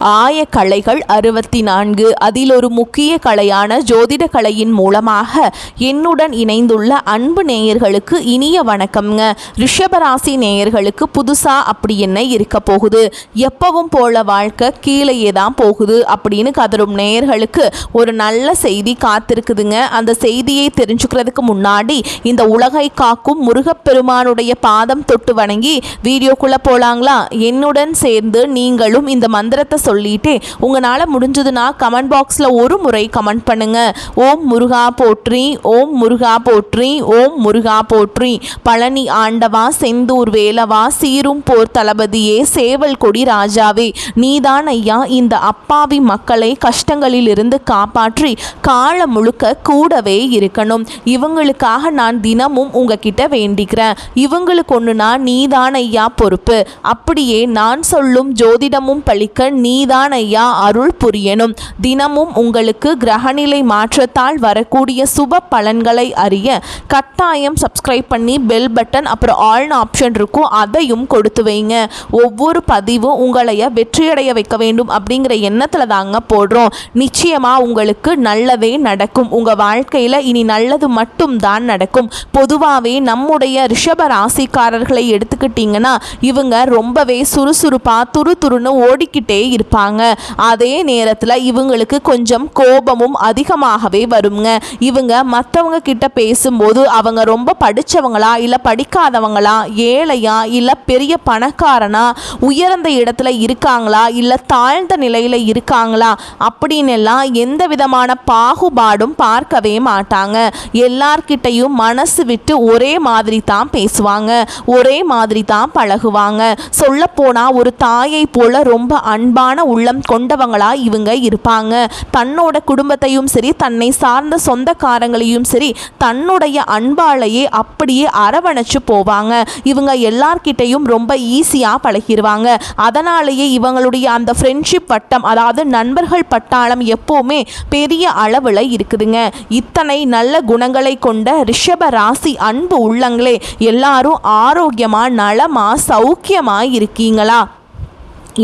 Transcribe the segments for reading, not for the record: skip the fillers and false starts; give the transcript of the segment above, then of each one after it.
ஆய கலைகள் 64. அதில் ஒரு முக்கிய கலையான ஜோதிட கலையின் மூலமாக என்னுடன் இணைந்துள்ள அன்பு நேயர்களுக்கு இனிய வணக்கம்ங்க. ரிஷபராசி நேயர்களுக்கு புதுசா அப்படி என்ன இருக்க போகுது, எப்பவும் போல வாழ்க்கை கீழேயே தான் போகுது அப்படின்னு கதரும் நேயர்களுக்கு ஒரு நல்ல செய்தி காத்திருக்குதுங்க. அந்த செய்தியை தெரிஞ்சுக்கிறதுக்கு முன்னாடி இந்த உலகை காக்கும் முருகப்பெருமானுடைய பாதம் தொட்டு வணங்கி வீடியோக்குள்ள போலாங்களா? என்னுடன் சேர்ந்து நீங்களும் இந்த மந்திரத்தை சொல்லிட்டு உங்களால் முடிஞ்சதுன்னா கமெண்ட் பாக்ஸில் ஒரு முறை கமெண்ட் பண்ணுங்க. ஓம் முருகா போற்றி, ஓம் முருகா போற்றி, ஓம் முருகா போற்றி. பழனி ஆண்டவா, செந்தூர் வேலவா, சீரும் போர் தளபதியே, சேவல் கொடி ராஜாவே, நீதான் ஐயா இந்த அப்பாவி மக்களை கஷ்டங்களில் இருந்து காப்பாற்றி காலம் முழுக்க கூடவே இருக்கணும். இவங்களுக்காக நான் தினமும் உங்ககிட்ட வேண்டிக்கிறேன். இவங்களுக்கு ஒன்றுனா நீதான் ஐயா பொறுப்பு. அப்படியே நான் சொல்லும் ஜோதிடமும் பழிக்க நீதான் ஐயா அருள் புரியணும். தினமும் உங்களுக்கு கிரகநிலை மாற்றத்தால் வரக்கூடிய சுப பலன்களை அறிய கட்டாயம் சப்ஸ்கிரைப் பண்ணி பெல் பட்டன் அப்புறம் ஆல்னு ஆப்ஷன் இருக்கும், அதையும் கொடுத்து வைங்க. ஒவ்வொரு பதிவும் உங்களைய வெற்றியடைய வைக்க வேண்டும் அப்படிங்கிற எண்ணத்தில் தாங்க போடுறோம். நிச்சயமாக உங்களுக்கு நல்லதே நடக்கும். உங்கள் வாழ்க்கையில் இனி நல்லது மட்டும் தான் நடக்கும். பொதுவாகவே நம்முடைய ரிஷப ராசிக்காரர்களை எடுத்துக்கிட்டிங்கன்னா இவங்க ரொம்பவே சுறுசுறுப்பாக துருன்னு ஓடிக்கிட்டே இருப்பாங்க. அதே நேரத்தில் இவங்களுக்கு கொஞ்சம் கோபமும் அதிகமாகவே வருங்க. இவங்க மற்றவங்க கிட்ட பேசும்போது அவங்க ரொம்ப படித்தவங்களா இல்லை படிக்காதவங்களா, ஏழையா இல்லை பெரிய பணக்காரனா, உயர்ந்த இடத்துல இருக்காங்களா இல்லை தாழ்ந்த நிலையில் இருக்காங்களா அப்படின்னு எல்லாம் எந்த விதமான பாகுபாடும் பார்க்கவே மாட்டாங்க. எல்லார்கிட்டையும் மனசு விட்டு ஒரே மாதிரி தான் பேசுவாங்க, ஒரே மாதிரி தான் பழகுவாங்க. சொல்லப்போனா ஒரு தாயை போல ரொம்ப அன்பான உள்ளம் கொண்டவங்களா இவங்க இருப்பாங்க. தன்னோட குடும்பத்தையும் சரி, தன்னை சார்ந்த சொந்தக்காரங்களையும் சரி, தன்னுடைய அன்பாலேயே அப்படியே அரவணைச்சு போவாங்க. இவங்க எல்லார்கிட்டையும் ரொம்ப ஈஸியா பழகிடுவாங்க. அதனாலேயே இவங்களுடைய அந்த ஃப்ரெண்ட்ஷிப் வட்டம், அதாவது நண்பர்கள் பட்டாளம் எப்பவுமே பெரிய அளவில் இருக்குதுங்க. இத்தனை நல்ல குணங்களை கொண்ட ரிஷப ராசி அன்பு உள்ளங்களே, எல்லாரும் ஆரோக்கியமா நலமா சௌக்கியமா இருக்கீங்களா?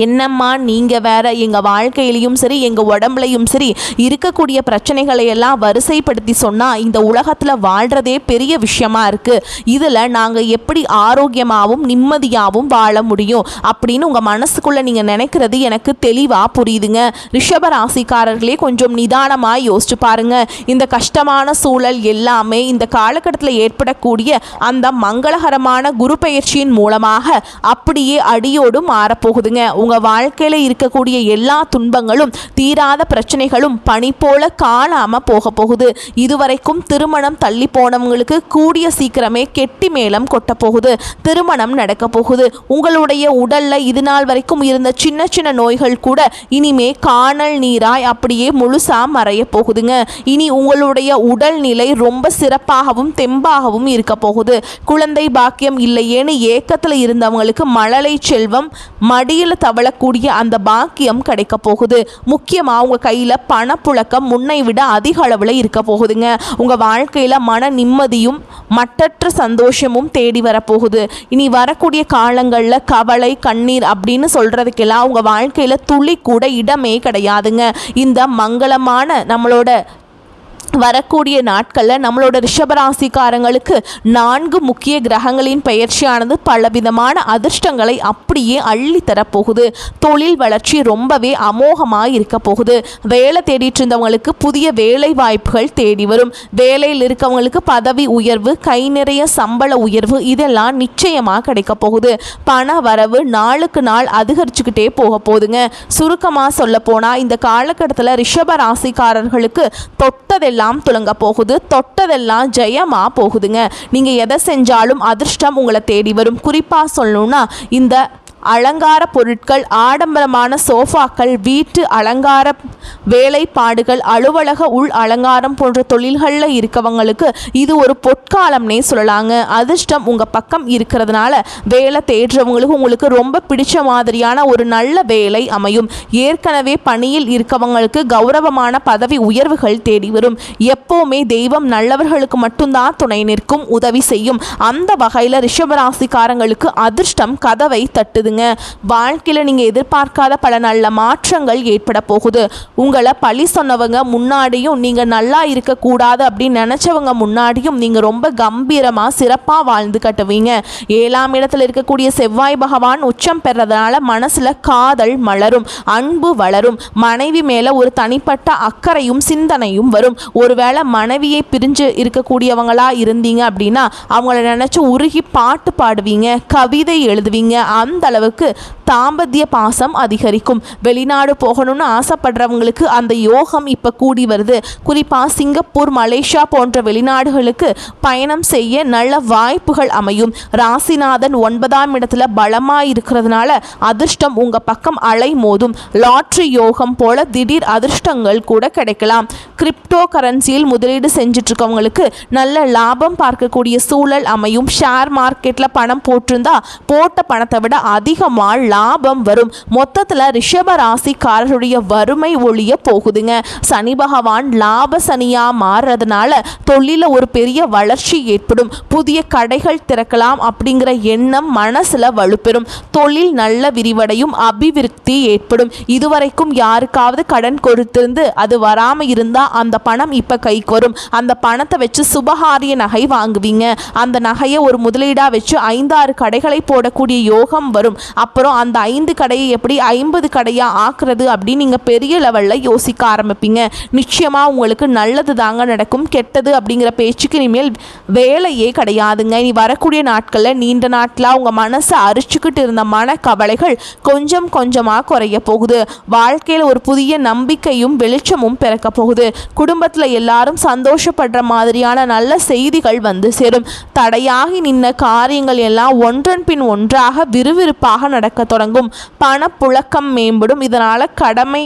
என்னம்மா நீங்கள் வேற, எங்கள் வாழ்க்கையிலையும் சரி எங்கள் உடம்புலையும் சரி இருக்கக்கூடிய பிரச்சனைகளை எல்லாம் வரிசைப்படுத்தி சொன்னால் இந்த உலகத்தில் வாழ்கிறதே பெரிய விஷயமா இருக்குது. இதில் நாங்கள் எப்படி ஆரோக்கியமாகவும் நிம்மதியாகவும் வாழ முடியும் அப்படின்னு உங்கள் மனசுக்குள்ளே நீங்கள் நினைக்கிறது எனக்கு தெளிவாக புரியுதுங்க. ரிஷப ராசிக்காரர்களே கொஞ்சம் நிதானமாக யோசிச்சு பாருங்க. இந்த கஷ்டமான சூழல் எல்லாமே இந்த காலகட்டத்தில் ஏற்படக்கூடிய அந்த மங்களகரமான குரு பெயர்ச்சியின் மூலமாக அப்படியே அடியோடு மாறப்போகுதுங்க. உங்கள் வாழ்க்கையில் இருக்கக்கூடிய எல்லா துன்பங்களும் தீராத பிரச்சனைகளும் பனி போல காணாமல் போக போகுது. இதுவரைக்கும் திருமணம் தள்ளி போனவங்களுக்கு கூடிய சீக்கிரமே கெட்டி மேளம் கொட்ட போகுது. திருமணம் நடக்க போகுது. உங்களுடைய உடல்ல இது நாள் வரைக்கும் இருந்த சின்ன சின்ன நோய்கள் கூட இனிமே காணல் நீராய் அப்படியே முழுசா மறைய போகுதுங்க. இனி உங்களுடைய உடல்நிலை ரொம்ப சிறப்பாகவும் தெம்பாகவும் இருக்க போகுது. குழந்தை பாக்கியம் இல்லையேன்னு ஏக்கத்தில் இருந்தவங்களுக்கு மழலை செல்வம் மடியில் தவளக்கூடிய அந்த பாக்கியம் கிடைக்க போகுது. முக்கியமாக உங்கள் கையில் பணப்புழக்கம் முன்னை விட அதிக அளவில் இருக்க போகுதுங்க. உங்கள் வாழ்க்கையில் மன நிம்மதியும் மட்டற்ற சந்தோஷமும் தேடி வரப்போகுது. இனி வரக்கூடிய காலங்களில் கவலை கண்ணீர் அப்படின்னு சொல்கிறதுக்கெல்லாம் உங்கள் வாழ்க்கையில் துளி கூட இடமே கிடையாதுங்க. இந்த மங்களமான நம்மளோட வரக்கூடிய நாட்களில் நம்மளோட ரிஷபராசிக்காரங்களுக்கு 4 முக்கிய கிரகங்களின் பெயர்ச்சியானது பலவிதமான அதிர்ஷ்டங்களை அப்படியே அள்ளி தரப்போகுது. தொழில் வளர்ச்சி ரொம்பவே அமோகமாக இருக்க போகுது. வேலை தேடிட்டு இருந்தவங்களுக்கு புதிய வேலை வாய்ப்புகள் தேடி வரும். வேலையில் இருக்கவங்களுக்கு பதவி உயர்வு, கை நிறைய சம்பள உயர்வு இதெல்லாம் நிச்சயமாக கிடைக்க போகுது. பண வரவு நாளுக்கு நாள் அதிகரிச்சுக்கிட்டே போக போகுதுங்க. சுருக்கமாக சொல்ல போனால் இந்த காலகட்டத்தில் ரிஷபராசிக்காரர்களுக்கு தொட்டதெல்லாம் துலங்க போகுது, தொட்டதெல்லாம் ஜெயமா போகுதுங்க. நீங்க எதை செஞ்சாலும் அதிர்ஷ்டம் உங்களை தேடி வரும். குறிப்பா சொல்லணும்னா இந்த அலங்கார பொருட்கள், ஆடம்பரமான சோஃபாக்கள், வீட்டு அலங்கார வேலைப்பாடுகள், அலுவலக உள் அலங்காரம் போன்ற தொழில்களில் இருக்கவங்களுக்கு இது ஒரு பொற்காலம்னே சொல்லலாங்க. அதிர்ஷ்டம் உங்கள் பக்கம் இருக்கிறதுனால வேலை தேடுறவங்களுக்கு உங்களுக்கு ரொம்ப பிடிச்ச மாதிரியான ஒரு நல்ல வேலை அமையும். ஏற்கனவே பணியில் இருக்கவங்களுக்கு கௌரவமான பதவி உயர்வுகள் தேடி வரும். எப்போவுமே தெய்வம் நல்லவர்களுக்கு மட்டும்தான் துணை நிற்கும், உதவி செய்யும். அந்த வகையில் ரிஷபராசிக்காரங்களுக்கு அதிர்ஷ்டம் கதவை தட்டுதுங்க. போகுதுங்க. வாழ்க்கையில் நீங்கள் எதிர்பார்க்காத பல நல்ல மாற்றங்கள் ஏற்பட போகுது. உங்களை பழி சொன்னவங்க முன்னாடியும், நீங்கள் நல்லா இருக்கக்கூடாது அப்படின்னு நினச்சவங்க முன்னாடியும் நீங்கள் ரொம்ப கம்பீரமாக சிறப்பாக வாழ்ந்து கட்டுவீங்க. 7ஆம் இடத்துல இருக்கக்கூடிய செவ்வாய் பகவான் உச்சம் பெறதுனால மனசில் காதல் மலரும், அன்பு வளரும், மனைவி மேலே ஒரு தனிப்பட்ட அக்கறையும் சிந்தனையும் வரும். ஒருவேளை மனைவியை பிரிஞ்சு இருக்கக்கூடியவங்களா இருந்தீங்க அப்படின்னா அவங்கள நினச்சி உருகி பாட்டு பாடுவீங்க, கவிதை எழுதுவீங்க. அந்த அளவுக்கு தாம்பத்திய பாசம் அதிகரிக்கும். வெளிநாடு போகணும்னு ஆசைப்படுறவங்களுக்கு அந்த யோகம் இப்போ கூடி வருது. குறிப்பாக சிங்கப்பூர், மலேசியா போன்ற வெளிநாடுகளுக்கு பயணம் செய்ய நல்ல வாய்ப்புகள் அமையும். ராசிநாதன் 9ஆம் இடத்துல பலமாக இருக்கிறதுனால அதிர்ஷ்டம் உங்கள் பக்கம் அலை மோதும். லாட்ரி யோகம் போல திடீர் அதிர்ஷ்டங்கள் கூட கிடைக்கலாம். கிரிப்டோ கரன்சியில் முதலீடு செஞ்சுட்டு இருக்கவங்களுக்கு நல்ல லாபம் பார்க்கக்கூடிய சூழல் அமையும். ஷேர் மார்க்கெட்டில் பணம் போட்டிருந்தா போட்ட பணத்தை விட அதிகமாக லாபம் வரும். மொத்தத்தில் ரிஷப ராசிக்காரருடைய வறுமை ஒழிய போகுதுங்க. சனி பகவான் லாப சனியா மாறுறதுனால தொழில ஒரு பெரிய வளர்ச்சி ஏற்படும். புதிய கடைகள் திறக்கலாம் அப்படிங்கிற எண்ணம் மனசுல வலுப்பெறும். தொழில் நல்ல விரிவடையும், அபிவிருத்தி ஏற்படும். இதுவரைக்கும் யாருக்காவது கடன் கொடுத்திருந்து அது வராம இருந்தா அந்த பணம் இப்ப கைக்கு வரும். அந்த பணத்தை வச்சு சுபகாரிய நகை வாங்குவீங்க. அந்த நகையை ஒரு முதலீடா வச்சு 5-6 கடைகளை போடக்கூடிய யோகம் வரும். அப்புறம் அந்த 5 கடையை எப்படி 50 கடையா ஆக்குறது அப்படின்னு நீங்க பெரிய லெவல்ல யோசிக்க ஆரம்பிப்பீங்க. நிச்சயமா உங்களுக்கு நல்லது தாங்க நடக்கும். கெட்டது அப்படிங்கிற பேச்சுக்கு இனிமேல் வேலையே கிடையாதுங்க. இனி வரக்கூடிய நாட்களில் நீண்ட நாட்களாக உங்கள் மனசை அரிச்சுக்கிட்டு இருந்த மன கவலைகள் கொஞ்சம் கொஞ்சமாக குறைய போகுது. வாழ்க்கையில் ஒரு புதிய நம்பிக்கையும் வெளிச்சமும் பிறக்க போகுது. குடும்பத்தில் எல்லாரும் சந்தோஷப்படுற மாதிரியான நல்ல செய்திகள் வந்து சேரும். தடையாகி நின்ன காரியங்கள் எல்லாம் ஒன்றன் பின் ஒன்றாக விறுவிறுப்பாக நடக்க தொடங்கும். பணப்புழக்கம் மேம்படும். இதனால் கடமை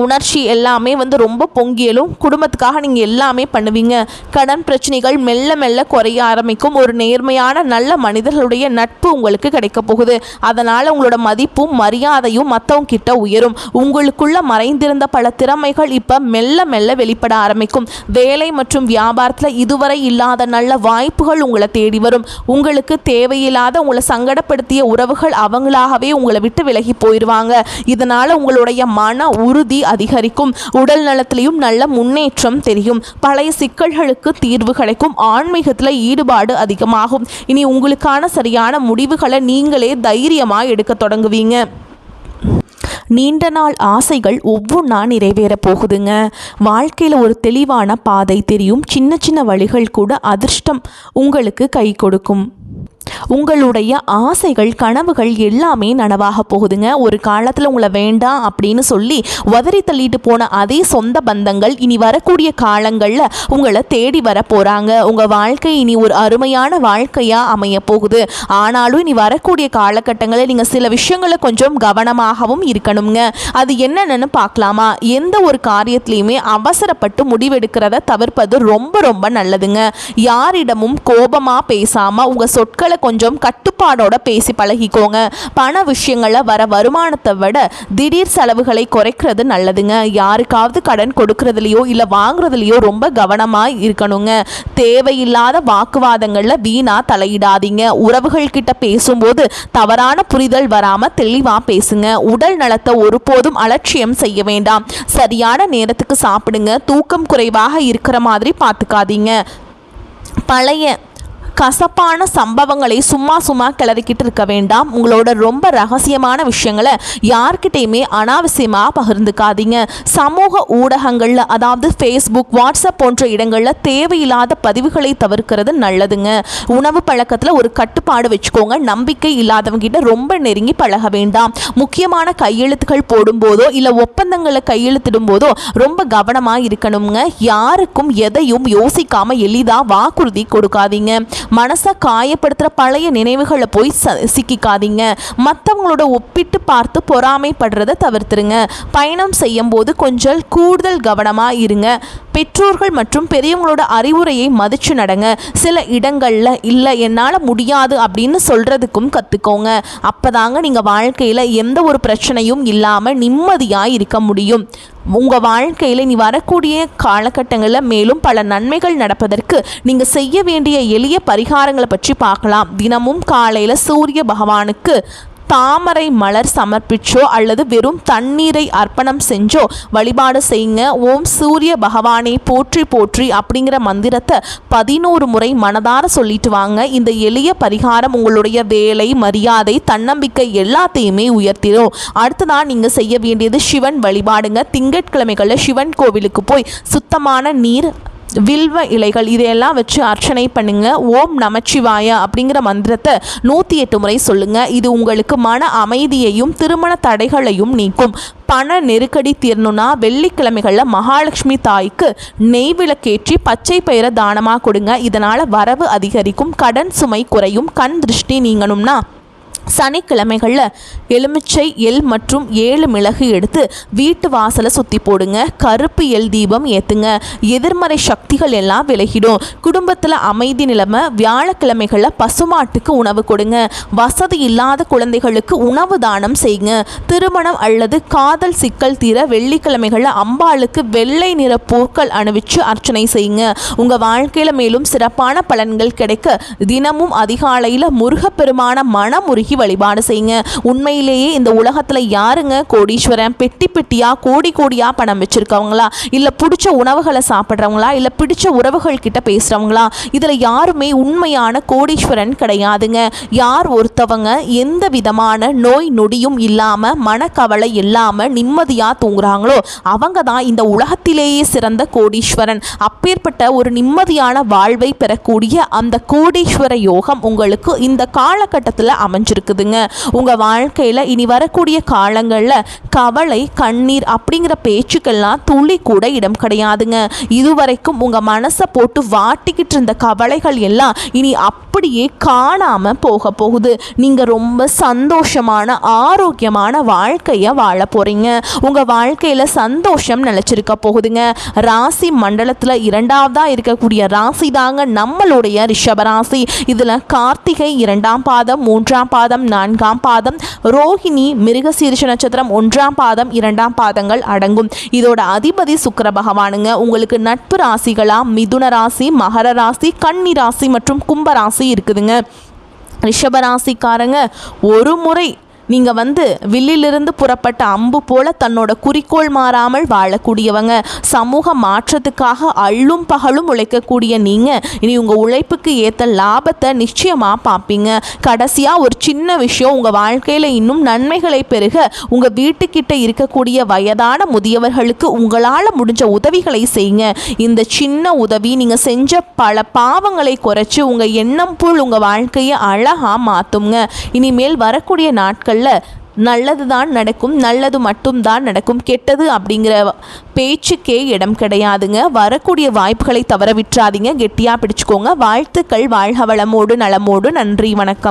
உணர்ச்சி எல்லாமே ரொம்ப பொங்கியலும். குடும்பத்துக்காக நீங்கள் எல்லாமே பண்ணுவீங்க. கடன் பிரச்சனைகள் மெல்ல மெல்ல குறைய ஆரம்பிக்கும். ஒரு நேர்மையான நல்ல மனிதர்களுடைய நட்பு உங்களுக்கு கிடைக்க போகுது. அதனால் உங்களோட மதிப்பும் மரியாதையும் மற்றவங்க கிட்ட உயரும். உங்களுக்குள்ள மறைந்திருந்த பல திறமைகள் இப்போ மெல்ல மெல்ல வெளிப்பட ஆரம்பிக்கும். வேலை மற்றும் வியாபாரத்தில் இதுவரை இல்லாத நல்ல வாய்ப்புகள் உங்களை தேடி வரும். உங்களுக்கு தேவையில்லாத உங்களை சங்கடப்படுத்திய உறவுகள் அவங்களாகவே உங்களை விட்டு விலகி போயிடுவாங்க. இதனால் உங்களுடைய மன உறுதி அதிகரிக்கும். உடல் நலத்திலையும் நல்ல முன்னேற்றம் தெரியும். பழைய சிக்கல்களுக்கு தீர்வு கிடைக்கும். ஆன்மீகத்தில் ஈடுபாடு அதிகமாகும். இனி உங்களுக்கான சரியான முடிவுகளை நீங்களே தைரியமாக எடுக்க தொடங்குவீங்க. நீண்ட நாள் ஆசைகள் ஒவ்வொன்றா நிறைவேற போகுதுங்க. வாழ்க்கையில் ஒரு தெளிவான பாதை தெரியும். சின்ன சின்ன வழிகள் கூட அதிர்ஷ்டம் உங்களுக்கு கை கொடுக்கும். உங்களுடைய ஆசைகள் கனவுகள் எல்லாமே நனவாக போகுதுங்க. ஒரு காலத்தில் உங்களை வேண்டாம் அப்படின்னு சொல்லி உதறி தள்ளிட்டு போன அதே சொந்த பந்தங்கள் இனி வரக்கூடிய காலங்களில் உங்களை தேடி வர போகிறாங்க. உங்கள் வாழ்க்கை இனி ஒரு அருமையான வாழ்க்கையாக அமைய போகுது. ஆனாலும் இனி வரக்கூடிய காலகட்டங்களில் நீங்கள் சில விஷயங்களை கொஞ்சம் கவனமாகவும் இருக்கணுங்க. அது என்னென்னு பார்க்கலாமா? எந்த ஒரு காரியத்திலையுமே அவசரப்பட்டு முடிவெடுக்கிறத தவிர்ப்பது ரொம்ப ரொம்ப நல்லதுங்க. யாரிடமும் கோபமாக பேசாமல் உங்கள் சொற்களை கொஞ்சம் கட்டுப்பாடோட பேசி பழகிக்கோங்க. பண விஷயங்களில் வர வருமானத்தை விட திடீர் செலவுகளை குறைக்கிறது நல்லதுங்க. யாருக்காவது கடன் கொடுக்கறதுலையோ இல்லை வாங்குறதுலையோ ரொம்ப கவனமாக இருக்கணுங்க. தேவையில்லாத வாக்குவாதங்களில் வீணா தலையிடாதீங்க. உறவுகள் கிட்ட பேசும்போது தவறான புரிதல் வராமல் தெளிவாக பேசுங்க. உடல் நலத்தை ஒருபோதும் அலட்சியம் செய்ய வேண்டாம். சரியான நேரத்துக்கு சாப்பிடுங்க. தூக்கம் குறைவாக இருக்கிற மாதிரி பார்த்துக்காதீங்க. பழைய கசப்பான சம்பவங்களை சும்மா கிளறிக்கிட்டு இருக்க வேண்டாம். உங்களோட ரொம்ப ரகசியமான விஷயங்களை யார்கிட்டையுமே அனாவசியமாக பகிர்ந்துக்காதீங்க. சமூக ஊடகங்களில், அதாவது ஃபேஸ்புக், வாட்ஸ்அப் போன்ற இடங்களில் தேவையில்லாத பதிவுகளை தவிர்க்கிறது நல்லதுங்க. உணவு பழக்கத்தில் ஒரு கட்டுப்பாடு வச்சுக்கோங்க. நம்பிக்கை இல்லாதவங்கிட்ட ரொம்ப நெருங்கி பழக வேண்டாம். முக்கியமான கையெழுத்துக்கள் போடும்போதோ இல்லை ஒப்பந்தங்களை கையெழுத்திடும் போதோ ரொம்ப கவனமாக இருக்கணுங்க. யாருக்கும் எதையும் யோசிக்காம எளிதாக வாக்குறுதி கொடுக்காதீங்க. மனசை காயப்படுத்துகிற பழைய நினைவுகளை போய் சிக்கிக்காதீங்க. மற்றவங்களோட ஒப்பிட்டு பார்த்து பொறாமைப்படுறதை தவிர்த்துருங்க. பயணம் செய்யும் போது கொஞ்சம் கூடுதல் கவனமாக இருங்க. பெற்றோர்கள் மற்றும் பெரியவங்களோட அறிவுரையை மதிச்சு நடங்க. சில இடங்களில் இல்லை என்னால் முடியாது அப்படின்னு சொல்கிறதுக்கும் கற்றுக்கோங்க. அப்போதாங்க நீங்கள் வாழ்க்கையில் எந்த ஒரு பிரச்சனையும் இல்லாமல் நிம்மதியாக இருக்க முடியும். உங்கள் வாழ்க்கையில் நீ வரக்கூடிய காலகட்டங்களில் மேலும் பல நன்மைகள் நடப்பதற்கு நீங்கள் செய்ய வேண்டிய எளிய பரிகாரங்களை பற்றி பார்க்கலாம். தினமும் காலையில் சூரிய பகவானுக்கு தாமரை மலர் சமர்ப்பிச்சோ அல்லது வெறும் தண்ணீரை அர்ப்பணம் செஞ்சோ வழிபாடு செய்யுங்க. ஓம் சூரிய பகவானை போற்றி போற்றி அப்படிங்கிற மந்திரத்தை 11 முறை மனதார சொல்லிட்டு வாங்க. இந்த எளிய பரிகாரம் உங்களுடைய வேலை, மரியாதை, தன்னம்பிக்கை எல்லாத்தையுமே உயர்த்திடும். அடுத்ததான் நீங்க செய்ய வேண்டியது சிவன் வழிபாடுங்க. திங்கட்கிழமைகளில் சிவன் கோவிலுக்கு போய் சுத்தமான நீர், வில்வ இலைகள் இதையெல்லாம் வச்சு அர்ச்சனை பண்ணுங்க. ஓம் நமச்சிவாய அப்படிங்கிற மந்திரத்தை 108 முறை சொல்லுங்க. இது உங்களுக்கு மன அமைதியையும் திருமண தடைகளையும் நீக்கும். பண நெருக்கடி தீரணும்னா வெள்ளிக்கிழமைகளில் மகாலட்சுமி தாய்க்கு நெய் விளக்கேற்றி பச்சை பயிரை தானமாக கொடுங்க. இதனால் வரவு அதிகரிக்கும், கடன் சுமை குறையும், கண் திருஷ்டி நீங்கணும்னா சனிக்கிழமைகளில் எலுமிச்சை, எள் மற்றும் 7 மிளகு எடுத்து வீட்டு வாசலை சுற்றி போடுங்க. கருப்பு எள் தீபம் ஏற்றுங்க. எதிர்மறை சக்திகள் எல்லாம் விலகிடும். குடும்பத்தில் அமைதி நிலைமை. வியாழக்கிழமைகளில் பசுமாட்டுக்கு உணவு கொடுங்க. வசதி இல்லாத குழந்தைகளுக்கு உணவு தானம் செய்யுங்க. திருமணம் அல்லது காதல் சிக்கல் தீர வெள்ளிக்கிழமைகளில் அம்பாளுக்கு வெள்ளை நிற பூக்கள் அணிவிச்சு அர்ச்சனை செய்யுங்க. உங்கள் வாழ்க்கையில் மேலும் சிறப்பான பலன்கள் கிடைக்க தினமும் அதிகாலையில் முருகப்பெருமான மனமுருகி வழிபாடு செய்யுங்க. உண்மையிலேயே இந்த உலகத்துல யாருங்க கோடீஸ்வரன்? பெட்டி பெட்டியா கோடி கோடியா பணம் வச்சிருக்கவங்களா, இல்ல பிடிச்ச உணவுகளை சாப்பிட்றவங்களா, இல்ல பிடிச்ச உறவுகள் கிட்ட பேசுறவங்களா? இதுல யாருமே உண்மையான கோடீஸ்வரன் கிடையாதுங்க. யார் ஒருத்தவங்க எந்த விதமான நோய் நொடியும் இல்லாம, மனக்கவலை இல்லாம நிம்மதியா தூங்குறாங்களோ அவங்க தான் இந்த உலகத்திலேயே சிறந்த கோடீஸ்வரன். அப்பேற்பட்ட ஒரு நிம்மதியான வாழ்வை பெறக்கூடிய அந்த கோடீஸ்வர யோகம் உங்களுக்கு இந்த காலகட்டத்தில் அமைஞ்சிருக்கு. உங்க வாழ்க்கையில இனி வரக்கூடிய காலங்களில் கவலை, கண்ணீர் அப்படிங்கிற பேச்சுக்கெல்லாம் துளி கூட இடம் கிடையாதுங்க. இதுவரைக்கும் உங்க மனசை போட்டு வாட்டிக்கிட்டு இருந்த கவலைகள் எல்லாம் இனி அப்படியே காணாம போக போகுது. நீங்க ரொம்ப சந்தோஷமான, ஆரோக்கியமான வாழ்க்கைய வாழ போறீங்க. உங்க வாழ்க்கையில சந்தோஷம் நிலைச்சிருக்க போகுதுங்க. ராசி மண்டலத்துல 2ஆவதா இருக்கக்கூடிய ராசி தாங்க நம்மளுடைய ரிஷபராசி. இதுல கார்த்திகை 2ஆம் பாதம், 3ஆம் பாதம், 4ஆம் பாதம், ரோஹிணி மிருகசீரிஷ நட்சத்திரம் 1ஆம் பாதம், 2ஆம் பாதங்கள் அடங்கும். இதோட அதிபதி சுக்கிர பகவானுங்க. உங்களுக்கு நட்பு ராசிகளா மிதுன ராசி, மகர ராசி, கன்னி ராசி மற்றும் கும்ப ராசி இருக்குதுங்க. ரிஷபராசிக்காரங்க ஒரு முறை நீங்கள் வில்லிலிருந்து புறப்பட்ட அம்பு போல தன்னோட குறிக்கோள் மாறாமல் வாழக்கூடியவங்க. சமூக மாற்றத்துக்காக அள்ளும் பகலும் உழைக்கக்கூடிய நீங்கள் இனி உங்கள் உழைப்புக்கு ஏற்ற லாபத்தை நிச்சயமாக பார்ப்பீங்க. கடைசியாக ஒரு சின்ன விஷயம், உங்கள் வாழ்க்கையில் இன்னும் நன்மைகளை பெருக உங்கள் வீட்டுக்கிட்ட இருக்கக்கூடிய வயதான முதியவர்களுக்கு உங்களால் முடிஞ்ச உதவிகளை செய்யுங்க. இந்த சின்ன உதவி நீங்கள் செஞ்ச பல பாவங்களை குறைச்சி உங்கள் எண்ணம் போல் உங்கள் வாழ்க்கையை அழகாக மாற்றுங்க. இனிமேல் வரக்கூடிய நாட்கள் நல்லது தான் நடக்கும், நல்லது மட்டும்தான் நடக்கும். கெட்டது அப்படிங்கிற பேச்சுக்கே இடம் கிடையாதுங்க. வரக்கூடிய வாய்ப்புகளை தவற விட்டுறாதீங்க. கெட்டியாக பிடிச்சுக்கோங்க. வாழ்த்துக்கள். வாழ்க வளமோடு நலமோடு. நன்றி, வணக்கம்.